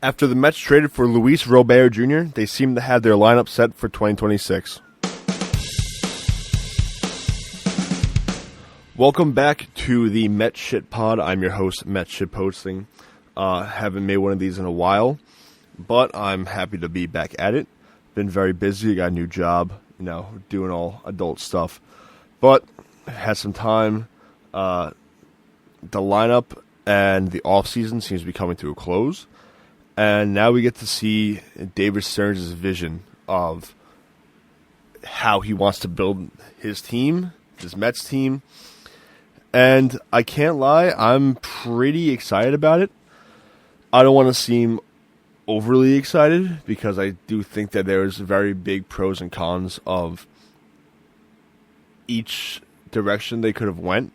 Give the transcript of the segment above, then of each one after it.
After the Mets traded for Luis Robert Jr., they seem to have their lineup set for 2026. Welcome back to the Met Shit Pod. I'm your host, Met Shit Posting. Haven't made one of these in a while, but I'm happy to be back at it. Been very busy, got a new job, doing all adult stuff. But had some time. The lineup and the offseason seems to be coming to a close. And now we get to see David Stearns' vision of how he wants to build his team, his Mets team. And I can't lie, I'm pretty excited about it. I don't want to seem overly excited because I do think that there's very big pros and cons of each direction they could have went.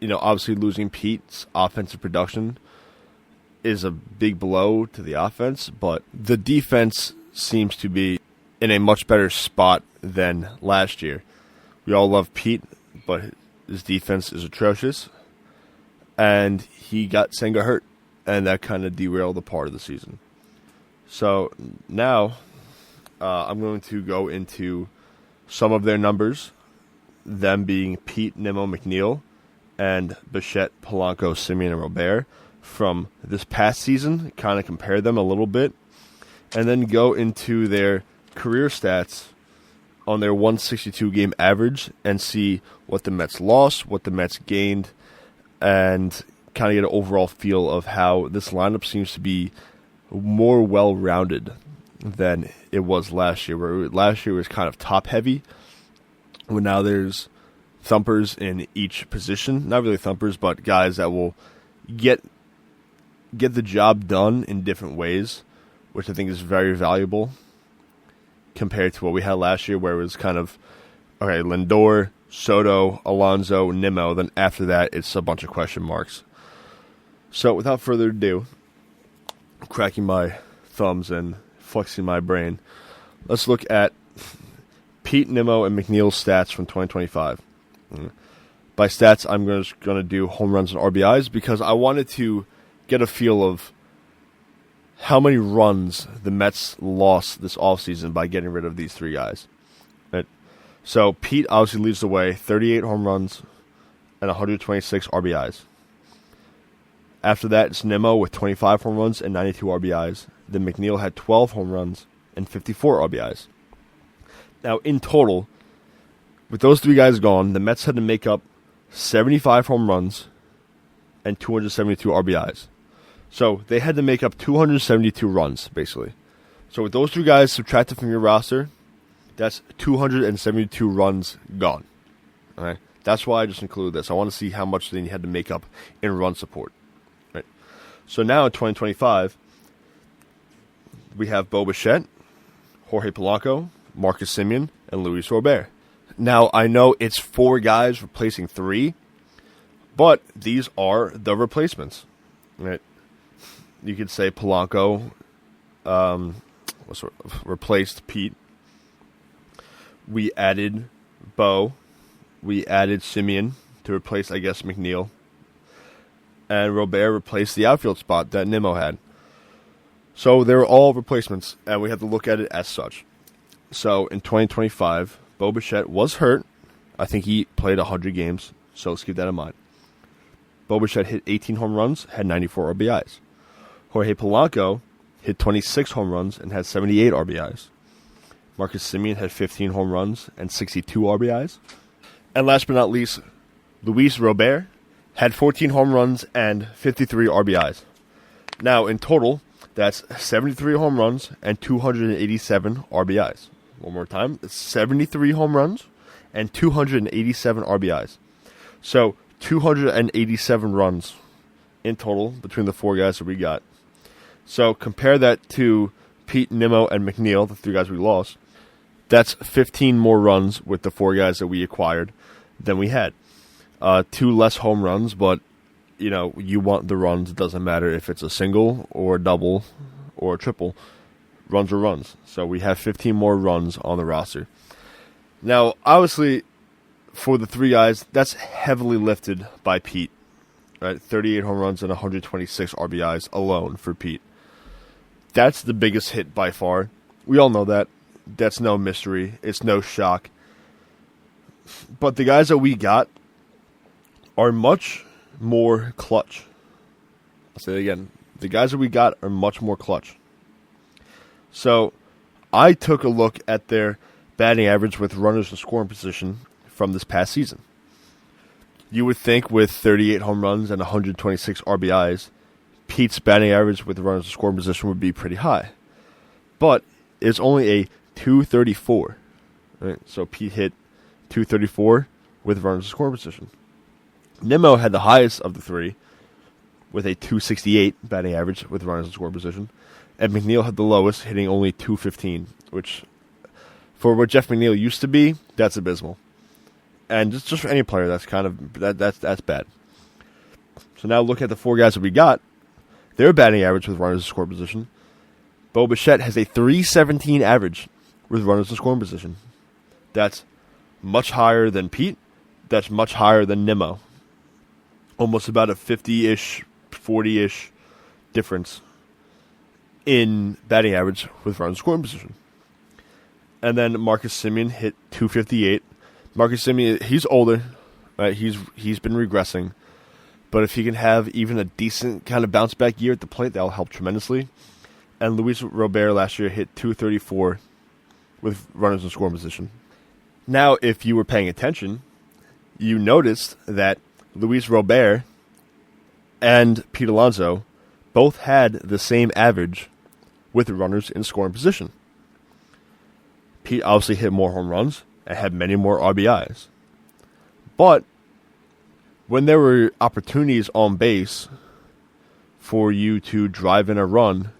Obviously losing Pete's offensive production is a big blow to the offense, but the defense seems to be in a much better spot than last year. We all love Pete, but his defense is atrocious, and he got Senga hurt, and that kind of derailed the part of the season. So now I'm going to go into some of their numbers, them being Pete, Nimmo, McNeil, and Bichette, Polanco, Semien, and Robert from this past season, kind of compare them a little bit, and then go into their career stats on their 162 game average and see what the Mets lost, what the Mets gained, and kind of get an overall feel of how this lineup seems to be more well-rounded than it was last year, where last year was kind of top-heavy, when now there's thumpers in each position. Not really thumpers, but guys that will get the job done in different ways, which I think is very valuable compared to what we had last year, where it was kind of, okay, Lindor, Soto, Alonso, Nimmo, then after that, it's a bunch of question marks. So without further ado, cracking my thumbs and flexing my brain, let's look at Pete, Nimmo, and McNeil's stats from 2025. By stats, I'm going to do home runs and RBIs because I wanted to get a feel of how many runs the Mets lost this offseason by getting rid of these three guys. Right? So Pete obviously leads the way, 38 home runs and 126 RBIs. After that, it's Nimmo with 25 home runs and 92 RBIs. Then McNeil had 12 home runs and 54 RBIs. Now, in total, with those three guys gone, the Mets had to make up 75 home runs and 272 RBIs. So they had to make up 272 runs, basically. So with those three guys subtracted from your roster, that's 272 runs gone. All right? That's why I just included this. I want to see how much they had to make up in run support. Right? So now in 2025, we have Bo Bichette, Jorge Polanco, Marcus Semien, and Luis Robert. Now, I know it's four guys replacing three, but these are the replacements. Right? You could say Polanco replaced Pete. We added Bo. We added Semien to replace, I guess, McNeil. And Robert replaced the outfield spot that Nimmo had. So they were all replacements, and we have to look at it as such. So in 2025, Bo Bichette was hurt. I think he played 100 games, so let's keep that in mind. Bo Bichette hit 18 home runs, had 94 RBIs. Jorge Polanco hit 26 home runs and had 78 RBIs. Marcus Semien had 15 home runs and 62 RBIs. And last but not least, Luis Robert had 14 home runs and 53 RBIs. Now, in total, that's 73 home runs and 287 RBIs. One more time, it's 73 home runs and 287 RBIs. So, 287 runs in total between the four guys that we got. So compare that to Pete, Nimmo, and McNeil, the three guys we lost. That's 15 more runs with the four guys that we acquired than we had. 2 less home runs, but you want the runs. It doesn't matter if it's a single or a double or a triple. Runs are runs. So we have 15 more runs on the roster. Now, obviously, for the three guys, that's heavily lifted by Pete. Right, 38 home runs and 126 RBIs alone for Pete. That's the biggest hit by far. We all know that. That's no mystery. It's no shock. But the guys that we got are much more clutch. I'll say it again. The guys that we got are much more clutch. So, I took a look at their batting average with runners in scoring position from this past season. You would think with 38 home runs and 126 RBIs, Pete's batting average with runners in scoring position would be pretty high. But it's only a 234. Right? So Pete hit 234 with runners in scoring position. Nimmo had the highest of the three with a 268 batting average with runners in scoring position. And McNeil had the lowest, hitting only 215, which, for what Jeff McNeil used to be, that's abysmal. And just for any player, that's kind of that's bad. So now look at the four guys that we got. Their batting average with runners in scoring position. Bo Bichette has a 317 average with runners in scoring position. That's much higher than Pete. That's much higher than Nimmo. Almost about a 50-ish, 40-ish difference in batting average with runners in scoring position. And then Marcus Semien hit 258. Marcus Semien, he's older, right? He's been regressing. But if he can have even a decent kind of bounce back year at the plate, that'll help tremendously. And Luis Robert last year hit 234 with runners in scoring position. Now, if you were paying attention, you noticed that Luis Robert and Pete Alonso both had the same average with runners in scoring position. Pete obviously hit more home runs and had many more RBIs. But when there were opportunities on base for you to drive in a run,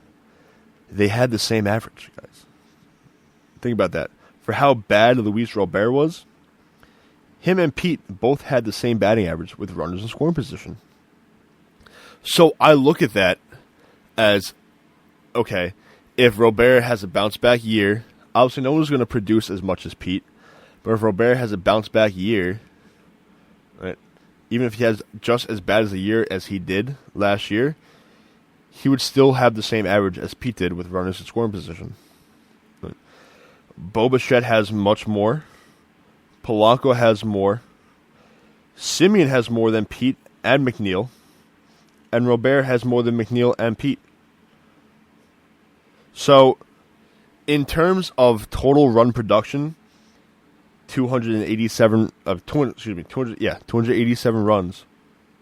they had the same average, guys. Think about that. For how bad Luis Robert was, him and Pete both had the same batting average with runners in scoring position. So I look at that as, okay, if Robert has a bounce-back year, obviously no one's going to produce as much as Pete, but if Robert has a bounce-back year, right, even if he has just as bad as a year as he did last year, he would still have the same average as Pete did with runners in scoring position. Right. Bo Bichette has much more. Polanco has more. Semien has more than Pete and McNeil. And Robert has more than McNeil and Pete. So, in terms of total run production, 287 runs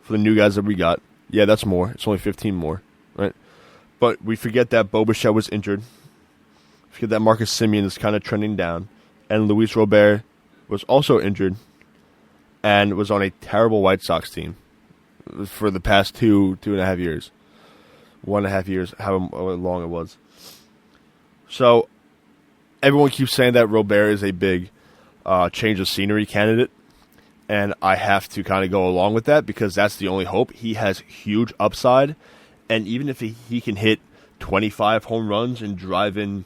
for the new guys that we got. Yeah, that's more. It's only 15 more, right? But we forget that Bo Bichette was injured. Forget that Marcus Semien is kind of trending down, and Luis Robert was also injured and was on a terrible White Sox team for the past 2.5 years. 1.5 years, however long it was. So, everyone keeps saying that Robert is a big change of scenery candidate, and I have to kind of go along with that because that's the only hope. He has huge upside, and even if he can hit 25 home runs and drive in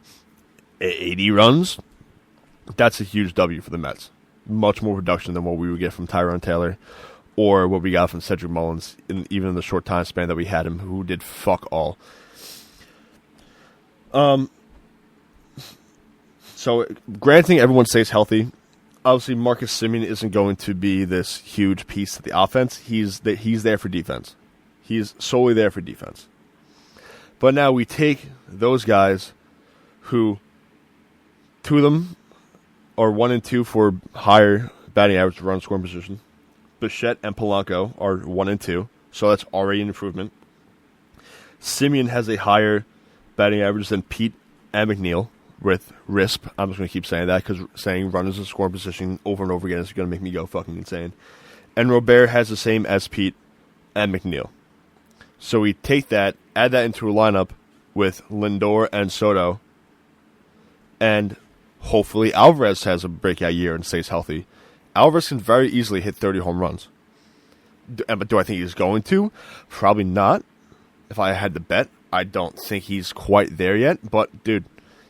80 runs, that's a huge W for the Mets. Much more production than what we would get from Tyrone Taylor or what we got from Cedric Mullins, even in the short time span that we had him, who did fuck all. So, granting everyone stays healthy, obviously Marcus Semien isn't going to be this huge piece of the offense. He's there for defense. He's solely there for defense. But now we take those guys who, two of them are 1 and 2 for higher batting average run scoring position. Bichette and Polanco are 1 and 2, so that's already an improvement. Semien has a higher batting average than Pete and McNeil with RISP. I'm just going to keep saying that because saying runners in scoring position over and over again is going to make me go fucking insane. And Robert has the same as Pete and McNeil. So we take that, add that into a lineup with Lindor and Soto, and hopefully Alvarez has a breakout year and stays healthy. Alvarez can very easily hit 30 home runs. But do I think he's going to? Probably not. If I had to bet, I don't think he's quite there yet. But, dude,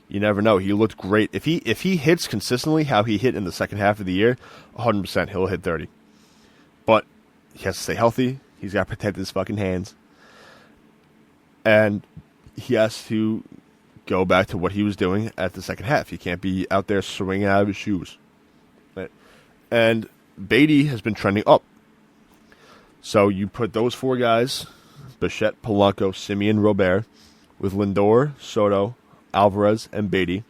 you never know. He looked great. If he hits consistently how he hit in the second half of the year, 100% he'll hit 30. But he has to stay healthy. He's got to protect his fucking hands. And he has to go back to what he was doing at the second half. He can't be out there swinging out of his shoes. Right? And Beatty has been trending up. So you put those four guys, Bichette, Polanco, Simeon, Robert, with Lindor, Soto, Alvarez, and Beatty,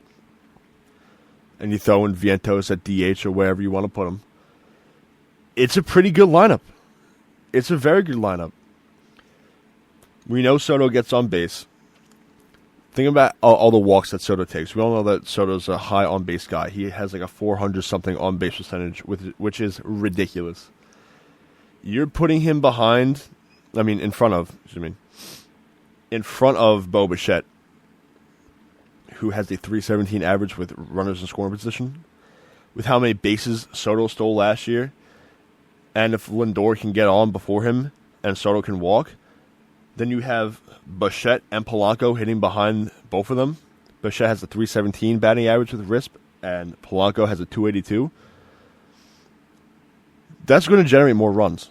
and you throw in Vientos at DH or wherever you want to put him. It's a pretty good lineup. It's a very good lineup. We know Soto gets on base. Think about all the walks that Soto takes. We all know that Soto's a high on-base guy. He has like a 400-something on-base percentage, which is ridiculous. You're putting him in front of Bo Bichette, who has a 317 average with runners in scoring position, with how many bases Soto stole last year, and if Lindor can get on before him and Soto can walk, then you have Bichette and Polanco hitting behind both of them. Bichette has a 317 batting average with RISP, and Polanco has a 282. That's going to generate more runs.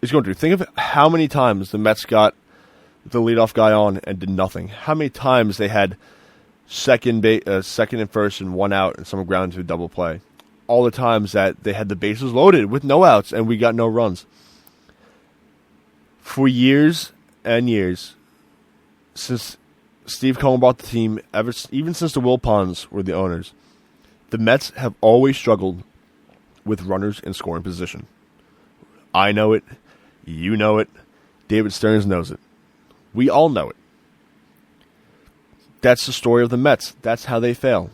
It's going to. Think of how many times the Mets got the leadoff guy on and did nothing. How many times they had second and first and one out and someone ground to a double play. All the times that they had the bases loaded with no outs and we got no runs. For years and years, since Steve Cohen bought the team, even since the Wilpons were the owners, the Mets have always struggled with runners in scoring position. I know it. You know it. David Stearns knows it. We all know it. That's the story of the Mets. That's how they fail.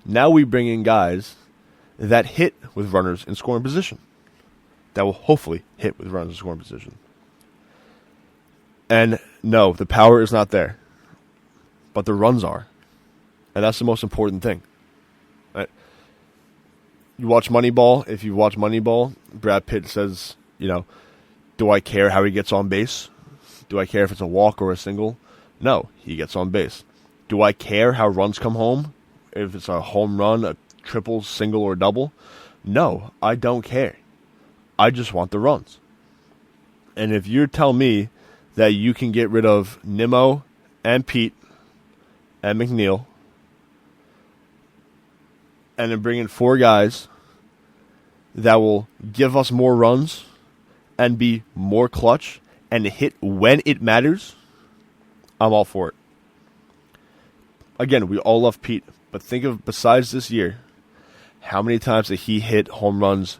Now we bring in guys that hit with runners in scoring position. That will hopefully hit with runners in scoring position. And no, the power is not there. But the runs are. And that's the most important thing. Right? You watch Moneyball. If you watch Moneyball, Brad Pitt says, do I care how he gets on base? Do I care if it's a walk or a single? No, he gets on base. Do I care how runs come home? If it's a home run, a triple, single, or double? No, I don't care. I just want the runs. And if you tell me that you can get rid of Nimmo and Pete and McNeil and then bring in four guys that will give us more runs and be more clutch and hit when it matters, I'm all for it. Again, we all love Pete, but think of, besides this year, how many times that he hit home runs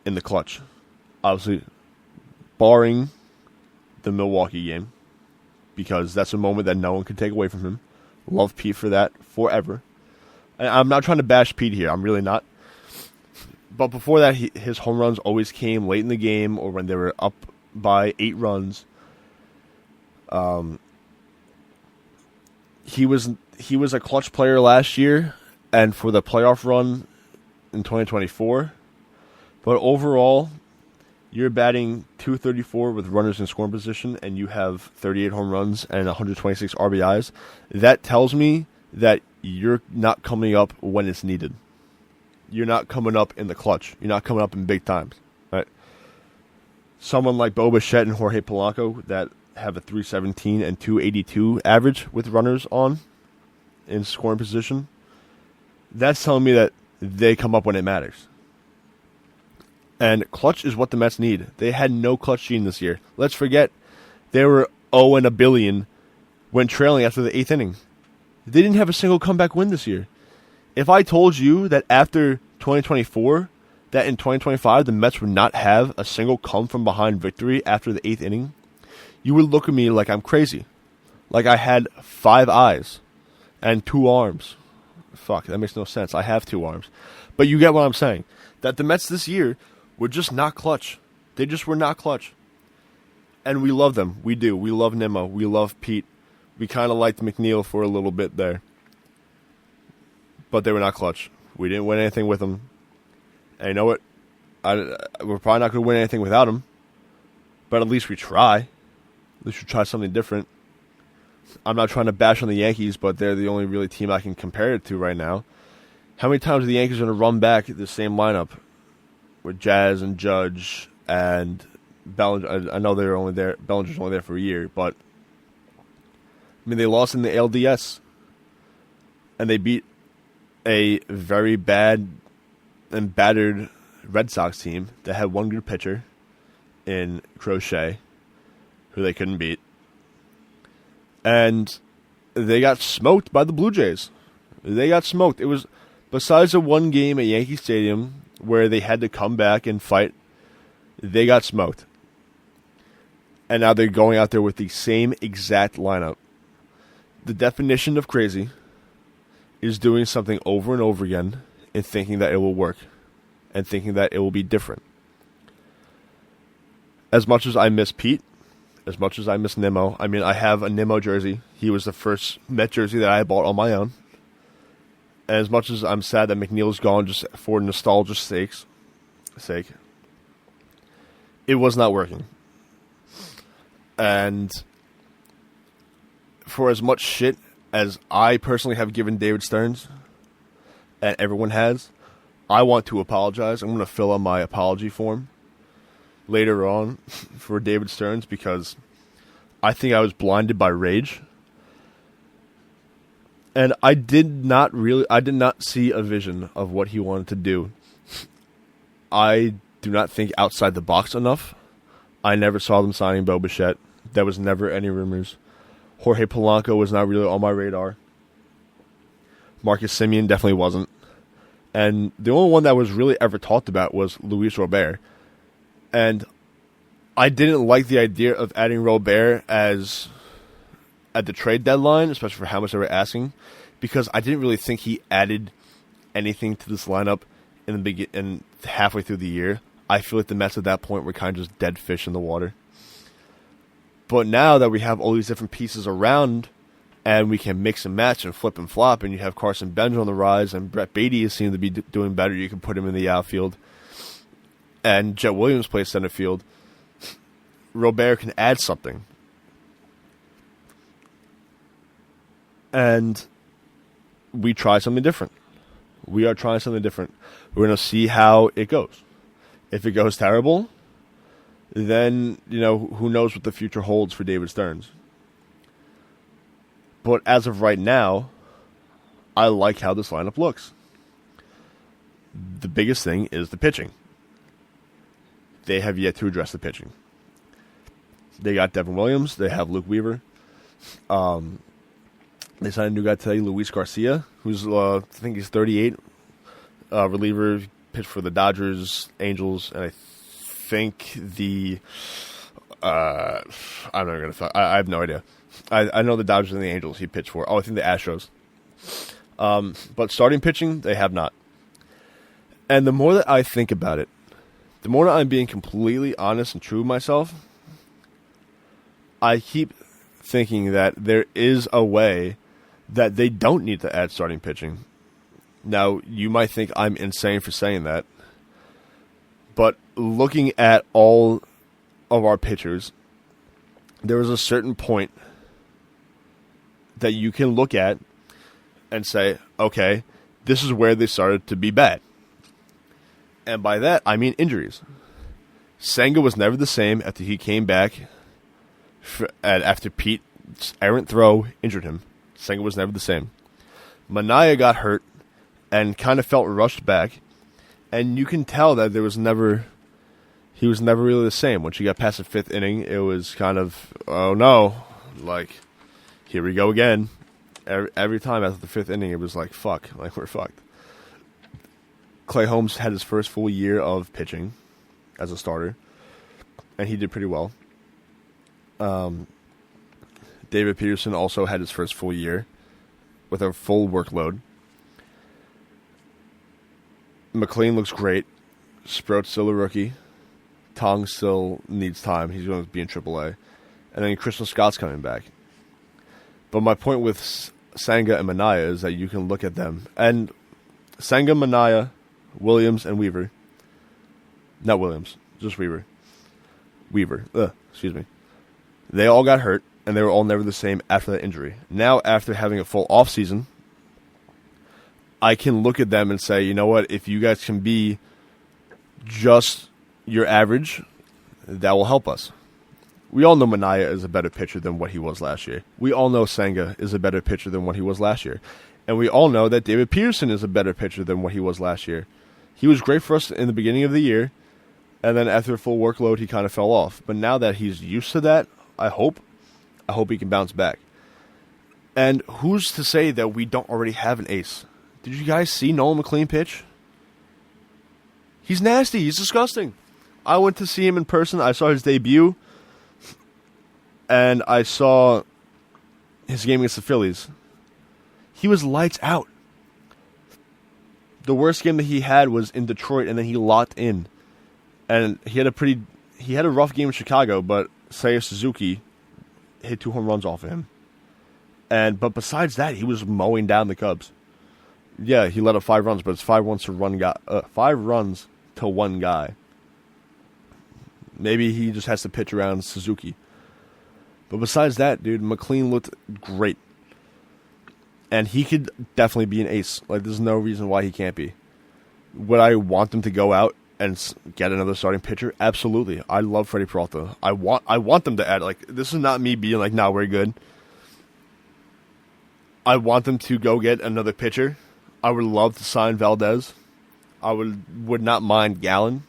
in the clutch. Obviously, barring the Milwaukee game, because that's a moment that no one can take away from him. Love Pete for that forever. And I'm not trying to bash Pete here. I'm really not. But before that, his home runs always came late in the game or when they were up by 8 runs. He was a clutch player last year and for the playoff run in 2024. But overall, you're batting .234 with runners in scoring position and you have 38 home runs and 126 RBIs. That tells me that you're not coming up when it's needed. You're not coming up in the clutch. You're not coming up in big times. Right? Someone like Bo Bichette and Jorge Polanco that have a 317 and 282 average with runners on in scoring position, that's telling me that they come up when it matters. And clutch is what the Mets need. They had no clutch gene this year. Let's forget they were 0 and a billion when trailing after the 8th inning. They didn't have a single comeback win this year. If I told you that after 2024, that in 2025 the Mets would not have a single come-from-behind victory after the 8th inning, you would look at me like I'm crazy. Like I had 5 eyes and 2 arms. Fuck, that makes no sense. I have 2 arms. But you get what I'm saying. That the Mets this year were just not clutch. They just were not clutch. And we love them. We do. We love Nimmo. We love Pete. We kind of liked McNeil for a little bit there. But they were not clutch. We didn't win anything with them. And you know what? We're probably not going to win anything without them. But at least we try. At least we try something different. I'm not trying to bash on the Yankees, but they're the only really team I can compare it to right now. How many times are the Yankees going to run back the same lineup with Jazz and Judge and Bellinger? I know they're only there. Bellinger's only there for a year, but I mean they lost in the LDS. and they beat a very bad and battered Red Sox team that had one good pitcher in Crochet, who they couldn't beat. And they got smoked by the Blue Jays. They got smoked. It was, besides the one game at Yankee Stadium where they had to come back and fight, they got smoked. And now they're going out there with the same exact lineup. The definition of crazy is doing something over and over again and thinking that it will work and thinking that it will be different. As much as I miss Pete, as much as I miss Nimmo, I mean, I have a Nimmo jersey. He was the first Met jersey that I bought on my own. And as much as I'm sad that McNeil's gone just for nostalgia's sake, it was not working. And for as much shit as I personally have given David Stearns, and everyone has, I want to apologize. I'm going to fill out my apology form later on for David Stearns because I think I was blinded by rage. And I did not see a vision of what he wanted to do. I do not think outside the box enough. I never saw them signing Bo Bichette. There was never any rumors. Jorge Polanco was not really on my radar. Marcus Semien definitely wasn't. And the only one that was really ever talked about was Luis Robert. And I didn't like the idea of adding Robert at the trade deadline, especially for how much they were asking, because I didn't really think he added anything to this lineup in halfway through the year. I feel like the Mets at that point were kind of just dead fish in the water. But now that we have all these different pieces around, and we can mix and match and flip and flop, and you have Carson Bench on the rise, and Brett Beatty seems to be doing better, you can put him in the outfield, and Jet Williams plays center field, Robert can add something. And we try something different. We are trying something different. We're going to see how it goes. If it goes terrible, then, who knows what the future holds for David Stearns. But as of right now, I like how this lineup looks. The biggest thing is the pitching. They have yet to address the pitching. They got Devin Williams. They have Luke Weaver. They signed a new guy today, Luis Garcia, who's, I think he's 38. Reliever, pitched for the Dodgers, Angels, and I think I'm not going to... I have no idea. I know the Dodgers and the Angels he pitched for. I think the Astros. But starting pitching, they have not. And the more that I think about it, the more that I'm being completely honest and true with myself, I keep thinking that there is a way that they don't need to add starting pitching. Now, you might think I'm insane for saying that, but looking at all of our pitchers, there is a certain point that you can look at and say, okay, this is where they started to be bad. And by that, I mean injuries. Senga was never the same after he came back after Pete's errant throw injured him. Senga was never the same. Manaea got hurt and kind of felt rushed back, and you can tell that he was never really the same. Once you got past the fifth inning, it was kind of, oh no, like, here we go again. Every time after the fifth inning, it was like, fuck, like, we're fucked. Clay Holmes had his first full year of pitching as a starter, and he did pretty well. David Peterson also had his first full year with a full workload. McLean looks great. Sproat's still a rookie. Tong still needs time. He's going to be in AAA. And then Crystal Scott's coming back. But my point with Senga and Manaea is that you can look at them. And Senga, Manaea, Williams, and Weaver. Not Williams, just Weaver. Excuse me. They all got hurt, and they were all never the same after that injury. Now, after having a full offseason, I can look at them and say, you know what, if you guys can be just your average, that will help us. We all know Minaya is a better pitcher than what he was last year. We all know Senga is a better pitcher than what he was last year. And we all know that David Peterson is a better pitcher than what he was last year. He was great for us in the beginning of the year, and then after full workload, he kind of fell off. But now that he's used to that, I hope he can bounce back. And who's to say that we don't already have an ace? Did you guys see Nolan McLean pitch? He's nasty. He's disgusting. I went to see him in person. I saw his debut, and I saw his game against the Phillies. He was lights out. The worst game that he had was in Detroit, and then he locked in. And he had a rough game in Chicago, but Seiya Suzuki hit 2 home runs off of him. But besides that, he was mowing down the Cubs. Yeah, he let up 5 runs, but it's 5 runs to 1 guy. Maybe he just has to pitch around Suzuki. But besides that, dude, McLean looked great. And he could definitely be an ace. Like, there's no reason why he can't be. Would I want him to go out and get another starting pitcher? Absolutely. I love Freddie Peralta. I want them to add, like, this is not me being like, nah, we're good. I want them to go get another pitcher. I would love to sign Valdez. I would not mind Gallen.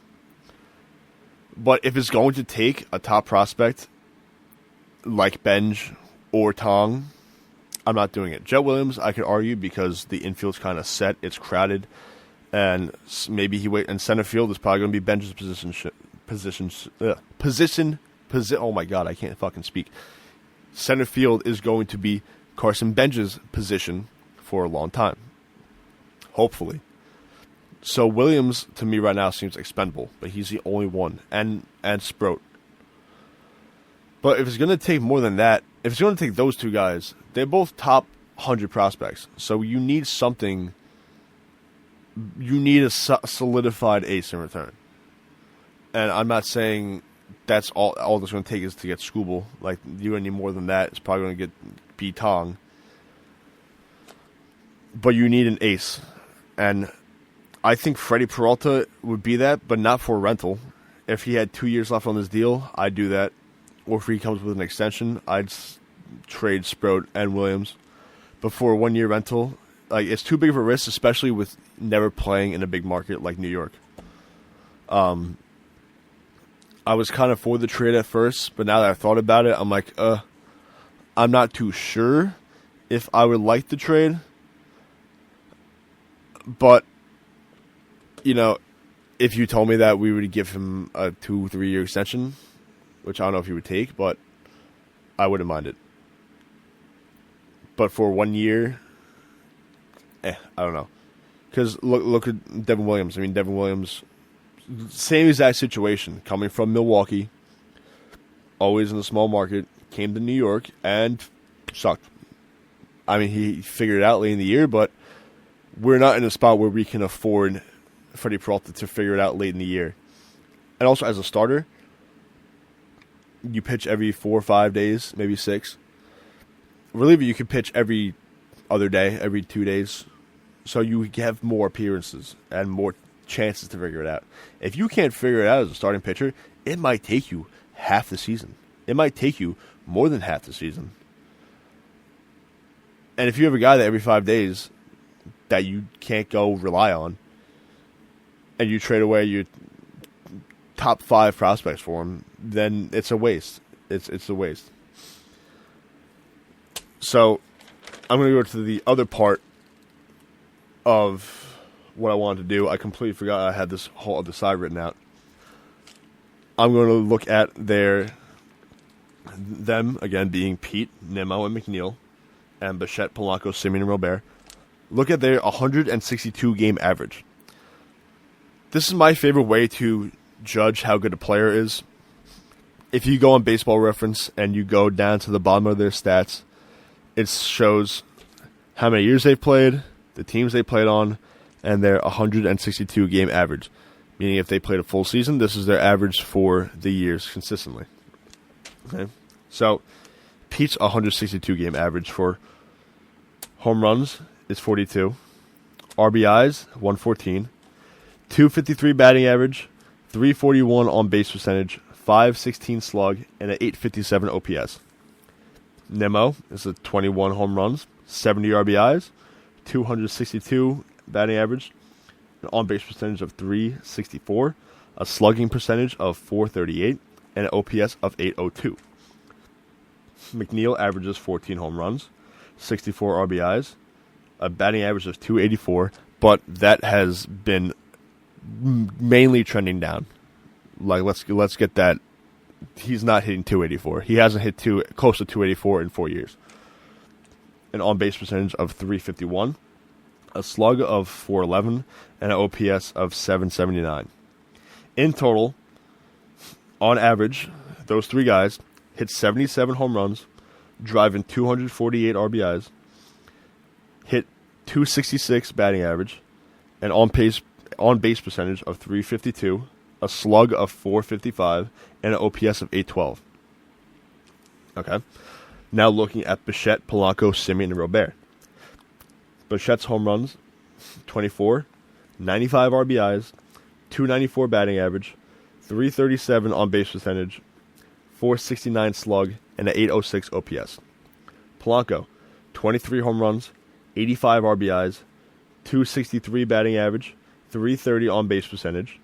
But if it's going to take a top prospect like Benj or Tong, I'm not doing it. Jet Williams, I could argue, because the infield's kind of set. It's crowded. And maybe and center field is probably going to be Benj's position. Oh my God, I can't fucking speak. Center field is going to be Carson Benj's position for a long time. Hopefully. So Williams, to me right now, seems expendable, but he's the only one. And Sproat. But if it's going to take more than that, if it's going to take those two guys, they're both top 100 prospects. So you need something. You need a solidified ace in return. And I'm not saying that's all that's going to take is to get Scooble. Like, you're going to need more than that. It's probably going to be Tong. But you need an ace. And I think Freddie Peralta would be that, but not for rental. If he had 2 years left on this deal, I'd do that. Or if he comes with an extension, I'd trade Sproat and Williams. But for a 1 year rental, like, it's too big of a risk, especially with never playing in a big market like New York. I was kind of for the trade at first, but now that I've thought about it, I'm like, I'm not too sure if I would like the trade. But, you know, if you told me that we would give him a 2-3 year extension, which I don't know if he would take, but I wouldn't mind it. But for 1 year, I don't know. Because look at Devin Williams. I mean, Devin Williams, same exact situation. Coming from Milwaukee, always in a small market, came to New York and sucked. I mean, he figured it out late in the year, but we're not in a spot where we can afford Freddie Peralta to figure it out late in the year. And also, as a starter, you pitch every 4 or 5 days, maybe 6. Reliever, you can pitch every other day, every 2 days. So you have more appearances and more chances to figure it out. If you can't figure it out as a starting pitcher, it might take you half the season. It might take you more than half the season. And if you have a guy that every 5 days that you can't go rely on, and you trade away your top 5 prospects for him, then it's a waste. It's a waste. So I'm going to go to the other part of what I wanted to do. I completely forgot I had this whole other side written out. I'm going to look at them again being Pete, Nimmo, and McNeil, and Bichette, Polanco, Simeon, and Robert. Look at their 162 game average. This is my favorite way to judge how good a player is. If you go on Baseball Reference and you go down to the bottom of their stats, it shows how many years they've played, the teams they played on, and their 162 game average. Meaning if they played a full season, this is their average for the years consistently. Okay? So, Pete's 162 game average for home runs is 42. RBIs, 114. 253 batting average. 341 on base percentage. .516 slug, and an .857 OPS. Nimmo is a 21 home runs, 70 RBIs, 262 batting average, an on-base percentage of .364, a slugging percentage of .438, and an OPS of .802. McNeil averages 14 home runs, 64 RBIs, a batting average of .284, but that has been mainly trending down. Like let's get that. He's not hitting .284. He hasn't hit close to .284 in 4 years. An on-base percentage of .351, a slug of .411, and an OPS of .779. In total, on average, those three guys hit 77 home runs, driving 248 RBIs, hit .266 batting average, an on-base percentage of .352, a slug of .455, and an OPS of .812. Okay. Now looking at Bichette, Polanco, Semien, and Robert. Bichette's home runs, 24, 95 RBIs, 294 batting average, 337 on-base percentage, 469 slug, and an .806 OPS. Polanco, 23 home runs, 85 RBIs, 263 batting average, 330 on-base percentage,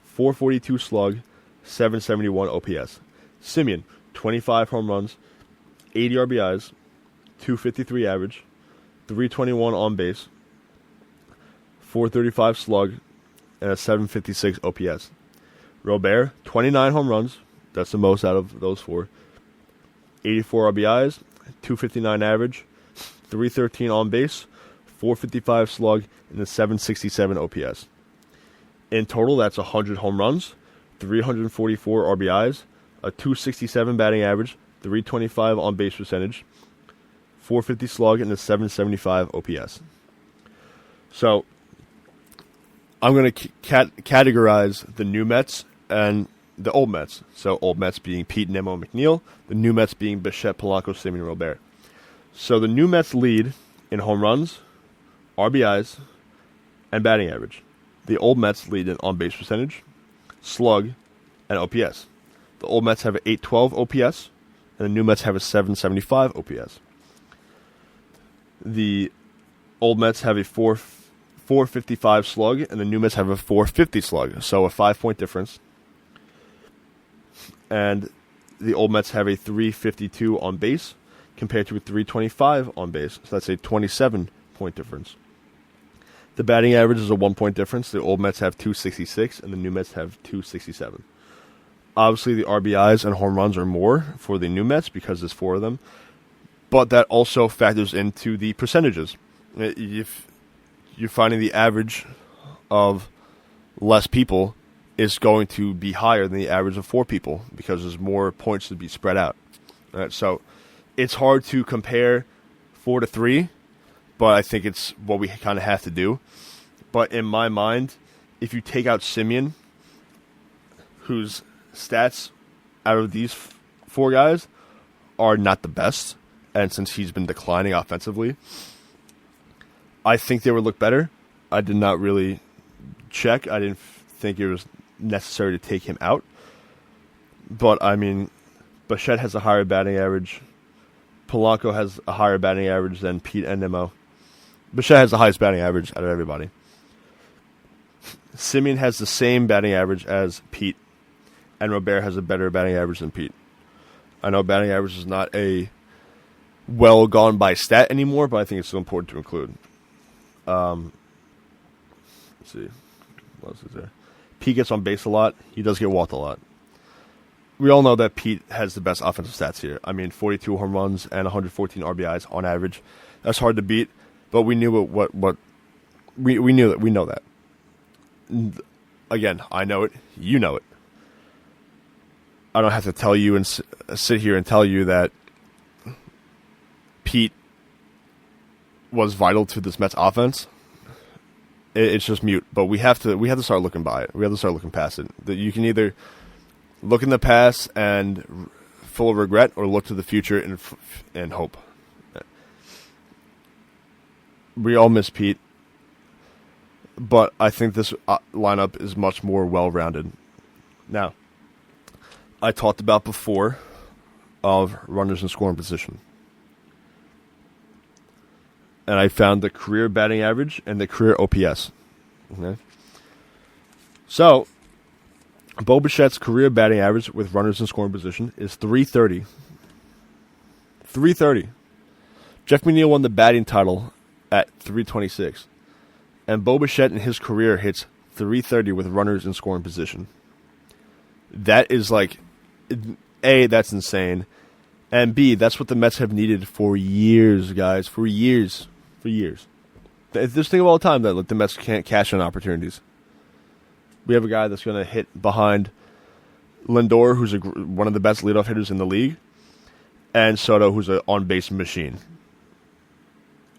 442 slug, 771 OPS. Semien, 25 home runs, 80 RBIs, 253 average, 321 on base, 435 slug, and a 756 OPS. Robert, 29 home runs, that's the most out of those four, 84 RBIs, 259 average, 313 on base, 455 slug, and a 767 OPS. In total, that's 100 home runs, 344 RBIs, a 267 batting average, 325 on base percentage, 450 slug, and a 775 OPS. So, I'm going to categorize the new Mets and the old Mets. So, old Mets being Pete, Nimmo, and McNeil. The new Mets being Bichette, Polanco, Semien, and Robert. So, the new Mets lead in home runs, RBIs, and batting average. The old Mets lead in on-base percentage, slug, and OPS. The old Mets have an 812 OPS, and the new Mets have a 775 OPS. The old Mets have a 455 slug, and the new Mets have a 450 slug, so a 5-point difference. And the old Mets have a 352 on base compared to a 325 on base, so that's a 27-point difference. The batting average is a 1-point difference. The old Mets have 266, and the new Mets have 267. Obviously, the RBIs and home runs are more for the new Mets because there's 4 of them, but that also factors into the percentages. If you're finding the average of less people is going to be higher than the average of 4 people because there's more points to be spread out. All right, so it's hard to compare 4 to 3, but I think it's what we kind of have to do. But in my mind, if you take out Semien, whose stats out of these 4 guys are not the best, and since he's been declining offensively, I think they would look better. I did not really check. I didn't think it was necessary to take him out. But, I mean, Bichette has a higher batting average. Polanco has a higher batting average than Pete and Nimmo. Bichette has the highest batting average out of everybody. Semien has the same batting average as Pete, and Robert has a better batting average than Pete. I know batting average is not a well-gone-by stat anymore, but I think it's still important to include. Let's see. What else is there? Pete gets on base a lot. He does get walked a lot. We all know that Pete has the best offensive stats here. I mean, 42 home runs and 114 RBIs on average. That's hard to beat, but we knew what we knew that. We know that. Again, I know it. You know it. I don't have to tell you and sit here and tell you that Pete was vital to this Mets offense. It's just mute, but we have to start looking by it. We have to start looking past it. That you can either look in the past and full of regret, or look to the future and hope. We all miss Pete, but I think this lineup is much more well-rounded. Now, I talked about before of runners in scoring position. And I found the career batting average and the career OPS. Okay. So, Bo Bichette's career batting average with runners in scoring position is 330. 330. Jeff McNeil won the batting title at 326. And Bo Bichette in his career hits 330 with runners in scoring position. That is like, A, that's insane. And B, that's what the Mets have needed for years, guys. For years. For years. This thing of all the time that like, the Mets can't cash in opportunities. We have a guy that's going to hit behind Lindor, who's one of the best leadoff hitters in the league, and Soto, who's an on-base machine,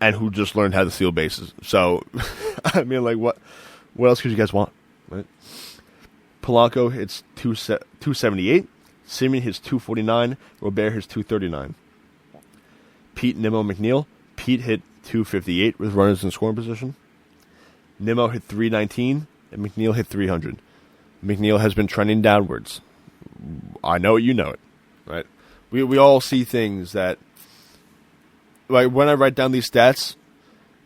and who just learned how to steal bases. So, I mean, like, what else could you guys want? Right? Polanco hits 278. Simeon hits 249. Robert hits 239. Pete, Nimmo, McNeil. Pete hit 258 with runners in scoring position. Nimmo hit 319. And McNeil hit 300. McNeil has been trending downwards. I know it, you know it, right? We all see things that, like when I write down these stats,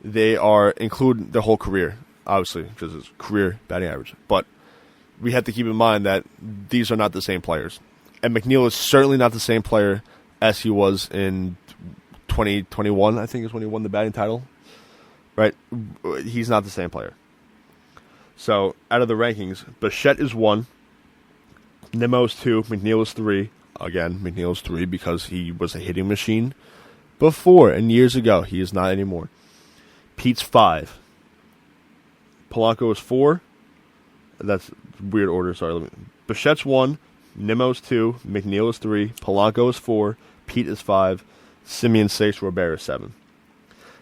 they include the whole career, obviously, because it's career batting average. But we have to keep in mind that these are not the same players. And McNeil is certainly not the same player as he was in 2021, I think is when he won the batting title, right? He's not the same player. So, out of the rankings, Bichette is 1, Nimmo is 2, McNeil is 3. Again, McNeil is 3 because he was a hitting machine before and years ago. He is not anymore. Pete's 5. Polanco is 4. That's weird order, sorry. Bichette's 1, Nimmo's 2, McNeil is 3, Polanco is 4, Pete is 5, Simeon 6, Robert is 7.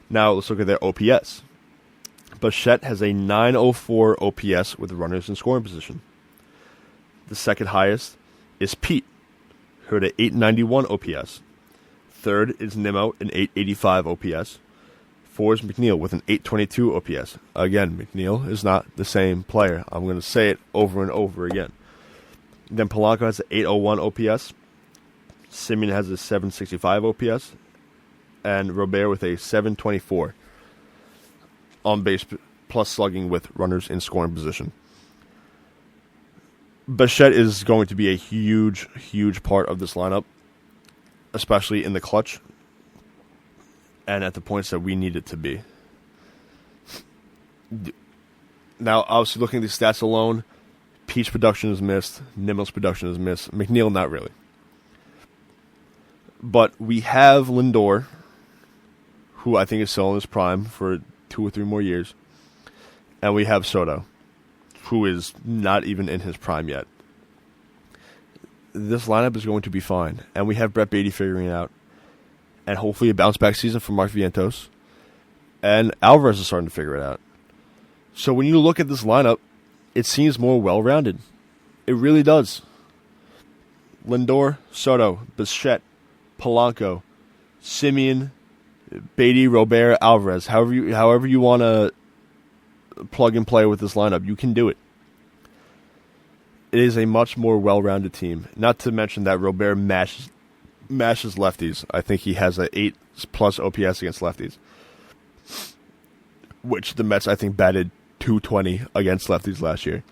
Now, let's look at their OPS. Bichette has a 904 OPS with runners in scoring position. The second highest is Pete, who had an 891 OPS. Third is Nimmo, an 885 OPS. 4 is McNeil with an 822 OPS. Again, McNeil is not the same player. I'm going to say it over and over again. Then Polanco has an 801 OPS. Simeon has a 765 OPS. And Robert with a 724 on base plus slugging with runners in scoring position. Bichette is going to be a huge, huge part of this lineup, especially in the clutch and at the points that we need it to be. Now, obviously, looking at these stats alone, Pete's production is missed, Nimmo's production is missed, McNeil not really. But we have Lindor, who I think is still in his prime for 2 or 3 more years. And we have Soto, who is not even in his prime yet. This lineup is going to be fine. And we have Brett Beatty figuring it out. And hopefully a bounce-back season for Mark Vientos. And Alvarez is starting to figure it out. So when you look at this lineup, it seems more well-rounded. It really does. Lindor, Soto, Bichette, Polanco, Simeon, Beatty, Robert, Alvarez, however you want to plug and play with this lineup, you can do it. It is a much more well-rounded team. Not to mention that Robert mashes lefties. I think he has an 8+ OPS against lefties, which the Mets, I think, batted 220 against lefties last year.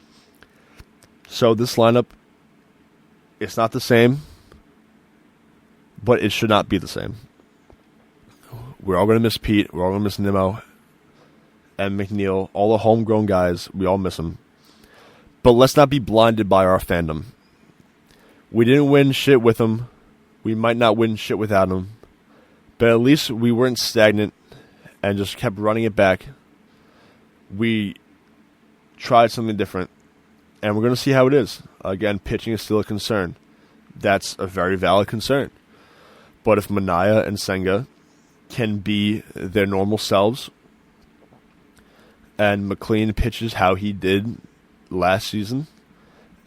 So this lineup, it's not the same, but it should not be the same. We're all going to miss Pete. We're all going to miss Nimmo and McNeil. All the homegrown guys, we all miss them. But let's not be blinded by our fandom. We didn't win shit with them. We might not win shit without them. But at least we weren't stagnant and just kept running it back. We tried something different. And we're going to see how it is. Again, pitching is still a concern. That's a very valid concern. But if Minaya and Senga can be their normal selves, and McLean pitches how he did last season,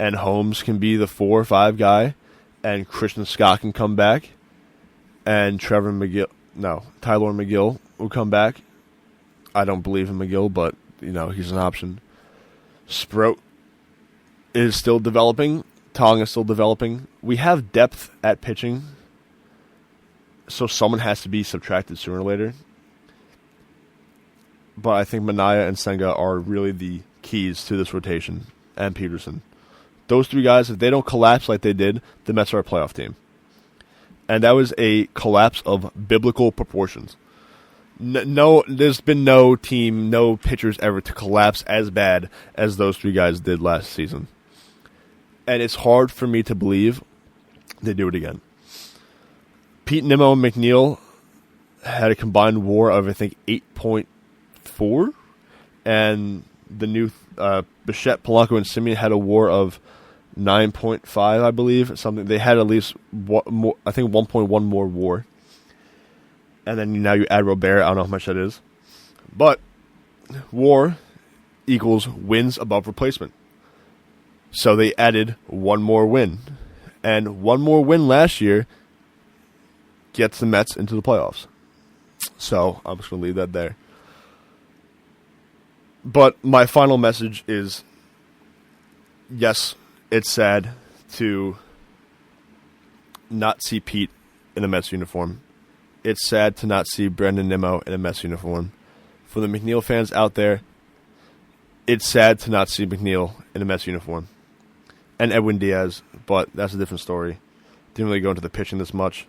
and Holmes can be the 4 or 5 guy, and Christian Scott can come back, and Tyler McGill will come back. I don't believe in McGill, but he's an option. Sprout is still developing, Tong is still developing. We have depth at pitching, so someone has to be subtracted sooner or later. But I think Minaya and Senga are really the keys to this rotation, and Peterson. Those three guys, if they don't collapse like they did, the Mets are a playoff team. And that was a collapse of biblical proportions. No, there's been no team, no pitchers ever to collapse as bad as those three guys did last season. And it's hard for me to believe they do it again. Pete, Nimmo, and McNeil had a combined WAR of, I think, 8.4. And the new Bichette, Polanco, and Simeon had a WAR of 9.5, I believe. Something they had at least more, I think 1.1 more WAR. And then now you add Robert. I don't know how much that is. But WAR equals wins above replacement. So they added one more win. And one more win last year gets the Mets into the playoffs. So I'm just going to leave that there. But my final message is, yes, it's sad to not see Pete in a Mets uniform. It's sad to not see Brandon Nimmo in a Mets uniform. For the McNeil fans out there, it's sad to not see McNeil in a Mets uniform. And Edwin Diaz, but that's a different story. Didn't really go into the pitching this much.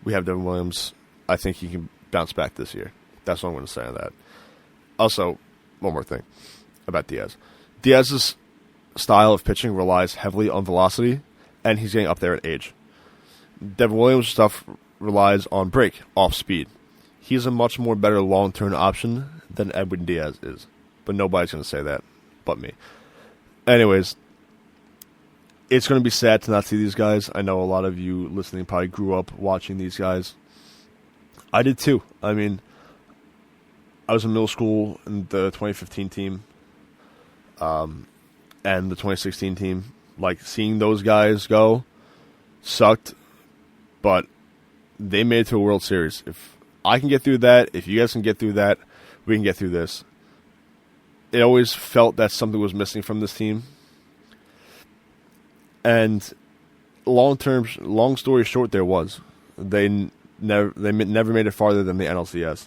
We have Devin Williams. I think he can bounce back this year. That's what I'm going to say on that. Also, one more thing about Diaz. Diaz's style of pitching relies heavily on velocity, and he's getting up there in age. Devin Williams' stuff relies on break, off speed. He's a much more better long-term option than Edwin Diaz is. But nobody's going to say that but me. Anyways, it's going to be sad to not see these guys. I know a lot of you listening probably grew up watching these guys. I did too. I mean, I was in middle school in the 2015 team and the 2016 team. Like, seeing those guys go sucked, but they made it to a World Series. If I can get through that, if you guys can get through that, we can get through this. It always felt that something was missing from this team. And long story short, there was. They never made it farther than the NLCS.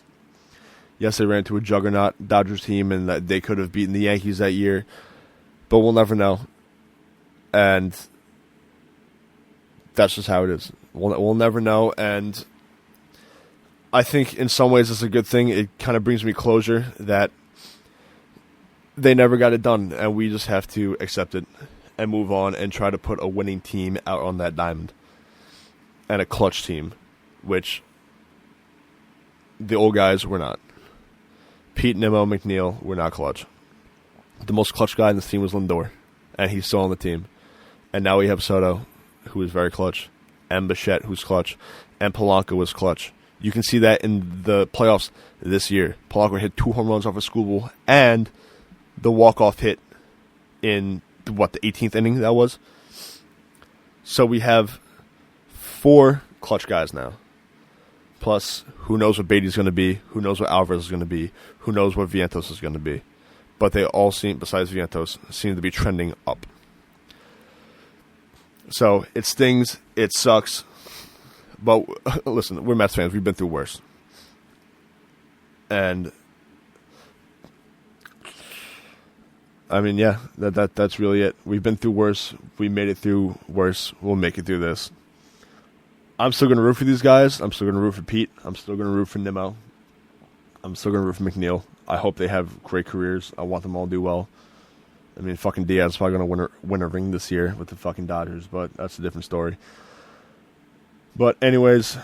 Yes, they ran into a juggernaut Dodgers team, and that they could have beaten the Yankees that year, but we'll never know. And that's just how it is. We'll never know, and I think in some ways it's a good thing. It kind of brings me closure that they never got it done, and we just have to accept it and move on and try to put a winning team out on that diamond. And a clutch team, which the old guys were not. Pete, Nimmo, McNeil were not clutch. The most clutch guy in this team was Lindor, and he's still on the team. And now we have Soto, who is very clutch, and Bichette, who's clutch, and Polanco was clutch. You can see that in the playoffs this year. Polanco hit 2 home runs off a school ball, and the walk-off hit in, the 18th inning that was? So we have 4 clutch guys now. Plus, who knows what Beatty's going to be, who knows what Alvarez is going to be, who knows what Vientos is going to be. But they all seem, besides Vientos, seem to be trending up. So, it stings, it sucks, but listen, we're Mets fans, we've been through worse. And, I mean, yeah, that's really it. We've been through worse, we made it through worse, we'll make it through this. I'm still going to root for these guys. I'm still going to root for Pete. I'm still going to root for Nimmo. I'm still going to root for McNeil. I hope they have great careers. I want them all to do well. I mean, fucking Diaz is probably going to win a ring this year with the fucking Dodgers, but that's a different story. But anyways,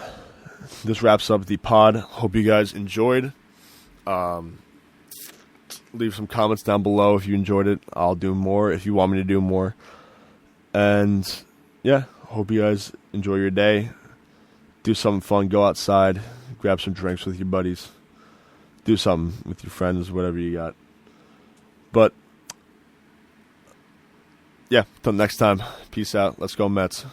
this wraps up the pod. Hope you guys enjoyed. Leave some comments down below if you enjoyed it. I'll do more if you want me to do more. And, yeah, hope you guys enjoy your day. Do something fun. Go outside. Grab some drinks with your buddies. Do something with your friends, whatever you got. But, yeah, till next time. Peace out. Let's go Mets.